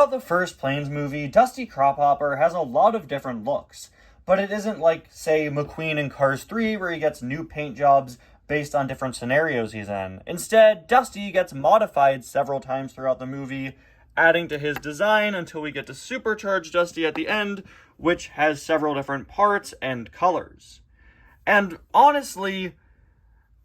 Throughout the first Planes movie, Dusty Crophopper has a lot of different looks, but it isn't like, say, McQueen in Cars 3, where he gets new paint jobs based on different scenarios he's in. Instead, Dusty gets modified several times throughout the movie, adding to his design until we get to Supercharged Dusty at the end, which has several different parts and colors. And honestly,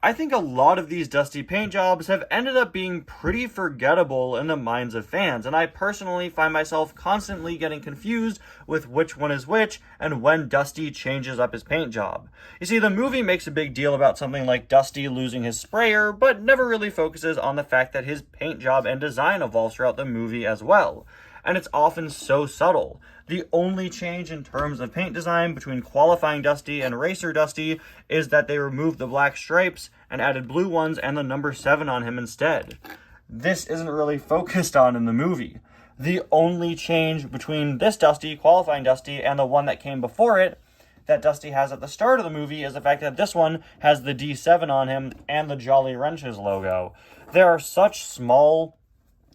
I think a lot of these Dusty paint jobs have ended up being pretty forgettable in the minds of fans, and I personally find myself constantly getting confused with which one is which and when Dusty changes up his paint job. You see, the movie makes a big deal about something like Dusty losing his sprayer, but never really focuses on the fact that his paint job and design evolves throughout the movie as well. And it's often so subtle. The only change in terms of paint design between qualifying Dusty and Racer Dusty is that they removed the black stripes and added blue ones and the number 7 on him instead. This isn't really focused on in the movie. The only change between this Dusty, qualifying Dusty, and the one that came before it that Dusty has at the start of the movie is the fact that this one has the D7 on him and the Jolly Wrenches logo. There are such small,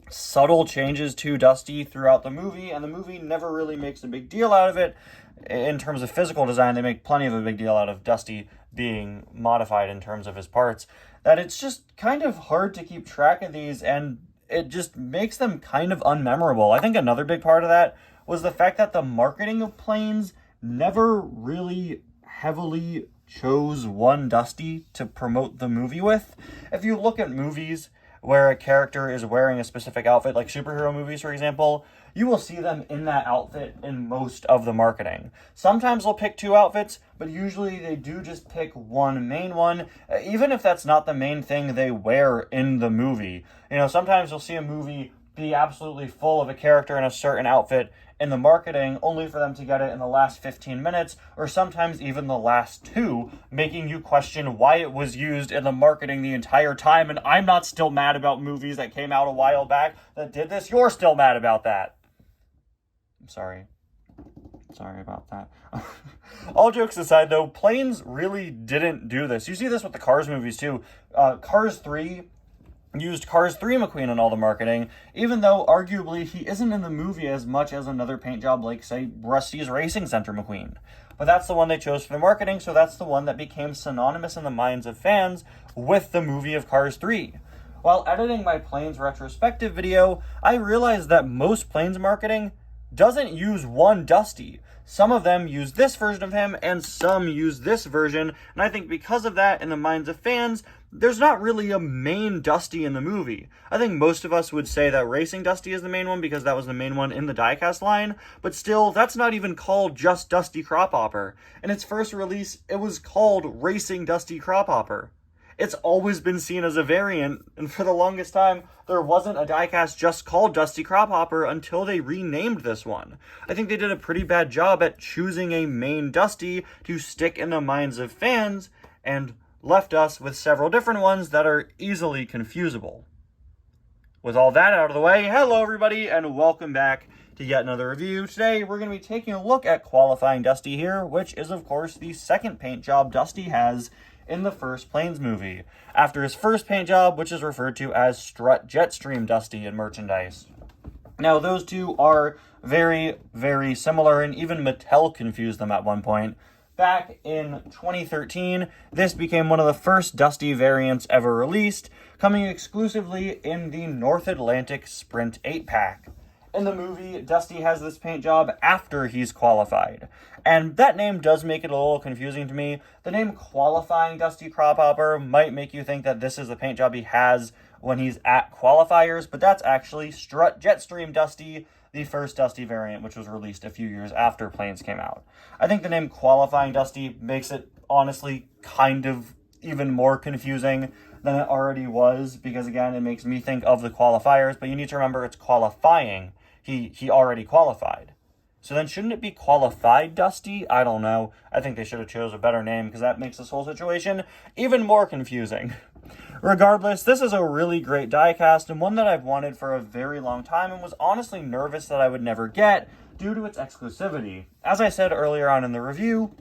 subtle changes to Dusty throughout the movie, and the movie never really makes a big deal out of it. In terms of physical design, they make plenty of a big deal out of Dusty being modified in terms of his parts, that it's just kind of hard to keep track of these, and it just makes them kind of unmemorable. I think another big part of that was the fact that the marketing of Planes never really heavily chose one Dusty to promote the movie with. If you look at movies where a character is wearing a specific outfit, like superhero movies, for example, you will see them in that outfit in most of the marketing. Sometimes they'll pick 2 outfits, but usually they do just pick one main one, even if that's not the main thing they wear in the movie. You know, sometimes you'll see a movie be absolutely full of a character in a certain outfit in the marketing, only for them to get it in the last 15 minutes, or sometimes even the last 2, making you question why it was used in the marketing the entire time. And I'm not still mad about movies that came out a while back that did this. You're still mad about that. I'm sorry. Sorry about that. All jokes aside, though, Planes really didn't do this. You see this with the Cars movies, too. Cars 3 used Cars 3 McQueen in all the marketing, even though arguably he isn't in the movie as much as another paint job like, say, Rusty's Racing Center McQueen. But that's the one they chose for the marketing, so that's the one that became synonymous in the minds of fans with the movie of Cars 3. While editing my Planes retrospective video, I realized that most Planes marketing doesn't use one Dusty. Some of them use this version of him, and some use this version, and I think because of that, in the minds of fans, there's not really a main Dusty in the movie. I think most of us would say that Racing Dusty is the main one because that was the main one in the diecast line, but still, that's not even called just Dusty Crophopper. In its first release, it was called Racing Dusty Crophopper. It's always been seen as a variant, and for the longest time, there wasn't a diecast just called Dusty Crophopper until they renamed this one. I think they did a pretty bad job at choosing a main Dusty to stick in the minds of fans, and left us with several different ones that are easily confusable. With all that out of the way, hello everybody, and welcome back to yet another review. Today, we're going to be taking a look at qualifying Dusty here, which is, of course, the second paint job Dusty has in the first Planes movie, after his first paint job, which is referred to as Strut Jetstream Dusty in merchandise. Now, those two are very, very similar, and even Mattel confused them at one point. Back in 2013, this became one of the first Dusty variants ever released, coming exclusively in the North Atlantic Sprint 8-pack. In the movie, Dusty has this paint job after he's qualified. And that name does make it a little confusing to me. The name Qualifying Dusty Crophopper might make you think that this is the paint job he has when he's at qualifiers, but that's actually Strut Jetstream Dusty, the first Dusty variant, which was released a few years after Planes came out. I think the name Qualifying Dusty makes it, honestly, kind of even more confusing than it already was, because, again, it makes me think of the qualifiers, but you need to remember it's qualifying. He already qualified. So then shouldn't it be Qualified Dusty? I don't know. I think they should have chose a better name, because that makes this whole situation even more confusing. Regardless, this is a really great diecast, and one that I've wanted for a very long time, and was honestly nervous that I would never get due to its exclusivity. As I said earlier on in the review,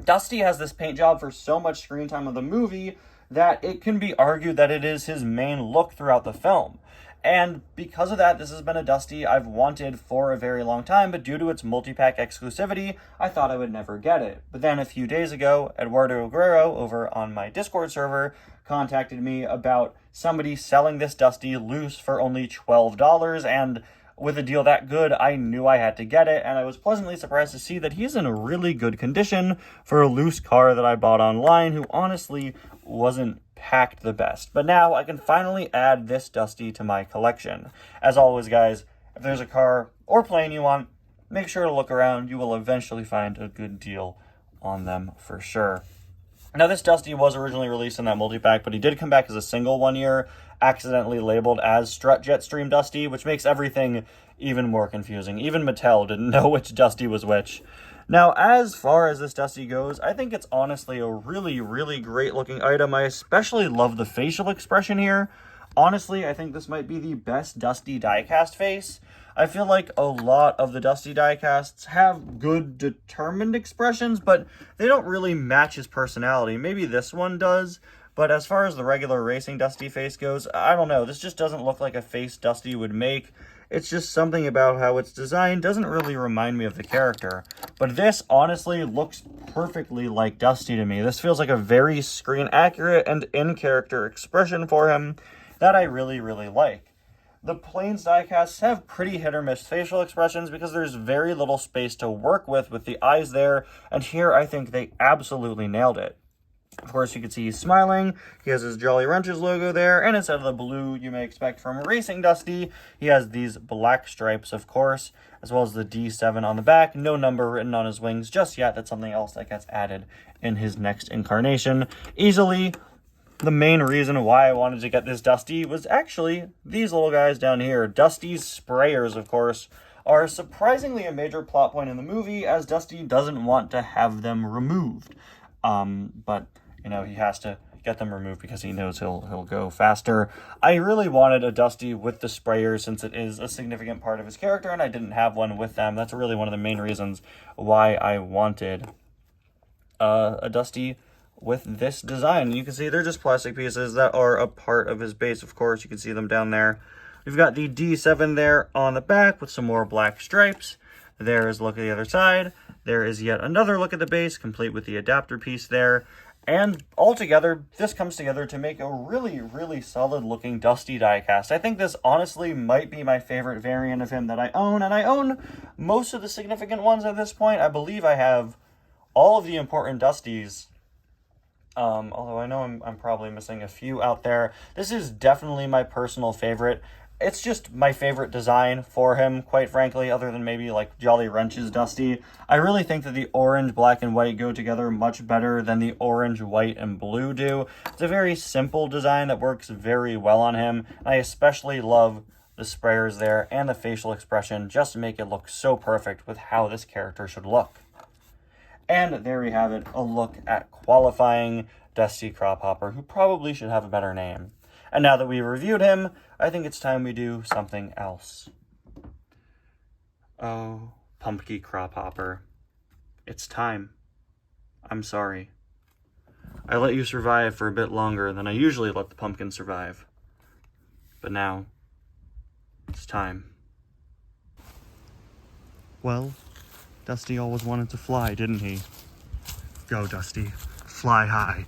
Dusty has this paint job for so much screen time of the movie that it can be argued that it is his main look throughout the film. And because of that, this has been a Dusty I've wanted for a very long time, but due to its multi-pack exclusivity, I thought I would never get it. But then a few days ago, Eduardo Guerrero over on my Discord server contacted me about somebody selling this Dusty loose for only $12, and with a deal that good, I knew I had to get it, and I was pleasantly surprised to see that he's in a really good condition for a loose car that I bought online, who honestly wasn't packed the best. But now I can finally add this Dusty to my collection. As always, guys, if there's a car or plane you want, make sure to look around. You will eventually find a good deal on them for sure. Now, this Dusty was originally released in that multi-pack, but he did come back as a single one year, accidentally labeled as Strut Jetstream Dusty, which makes everything even more confusing. Even Mattel didn't know which Dusty was which. Now, as far as this Dusty goes, I think it's honestly a really, really great looking item. I especially love the facial expression here. Honestly, I think this might be the best Dusty diecast face. I feel like a lot of the Dusty diecasts have good, determined expressions, but they don't really match his personality. Maybe this one does, but as far as the regular racing Dusty face goes, I don't know. This just doesn't look like a face Dusty would make. It's just something about how it's designed doesn't really remind me of the character. But this honestly looks perfectly like Dusty to me. This feels like a very screen accurate and in-character expression for him that I really, really like. The Plains diecasts have pretty hit or miss facial expressions because there's very little space to work with the eyes there, and here I think they absolutely nailed it. Of course, you can see he's smiling. He has his Jolly Ranchers logo there, and instead of the blue you may expect from a Racing Dusty, he has these black stripes, of course, as well as the D7 on the back. No number written on his wings just yet. That's something else that gets added in his next incarnation. Easily, the main reason why I wanted to get this Dusty was actually these little guys down here. Dusty's sprayers, of course, are surprisingly a major plot point in the movie, as Dusty doesn't want to have them removed. But, you know, he has to get them removed because he knows he'll go faster. I really wanted a Dusty with the sprayers since it is a significant part of his character, and I didn't have one with them. That's really one of the main reasons why I wanted a Dusty with this design. And you can see they're just plastic pieces that are a part of his base, of course. You can see them down there. We've got the D7 there on the back with some more black stripes. There is a look at the other side. There is yet another look at the base, complete with the adapter piece there. And altogether, this comes together to make a really, really solid looking Dusty diecast. I think this honestly might be my favorite variant of him that I own, and I own most of the significant ones at this point. I believe I have all of the important Dusties, although I know I'm probably missing a few out there. This is definitely my personal favorite. It's just my favorite design for him, quite frankly, other than maybe like Jolly Ranchers Dusty. I really think that the orange, black, and white go together much better than the orange, white, and blue do. It's a very simple design that works very well on him. I especially love the sprayers there and the facial expression just to make it look so perfect with how this character should look. And there we have it, a look at qualifying Dusty Crophopper, who probably should have a better name. And now that we've reviewed him, I think it's time we do something else. Oh, Pumpkin Crophopper. It's time. I'm sorry. I let you survive for a bit longer than I usually let the pumpkin survive. But now, it's time. Well, Dusty always wanted to fly, didn't he? Go, Dusty. Fly high.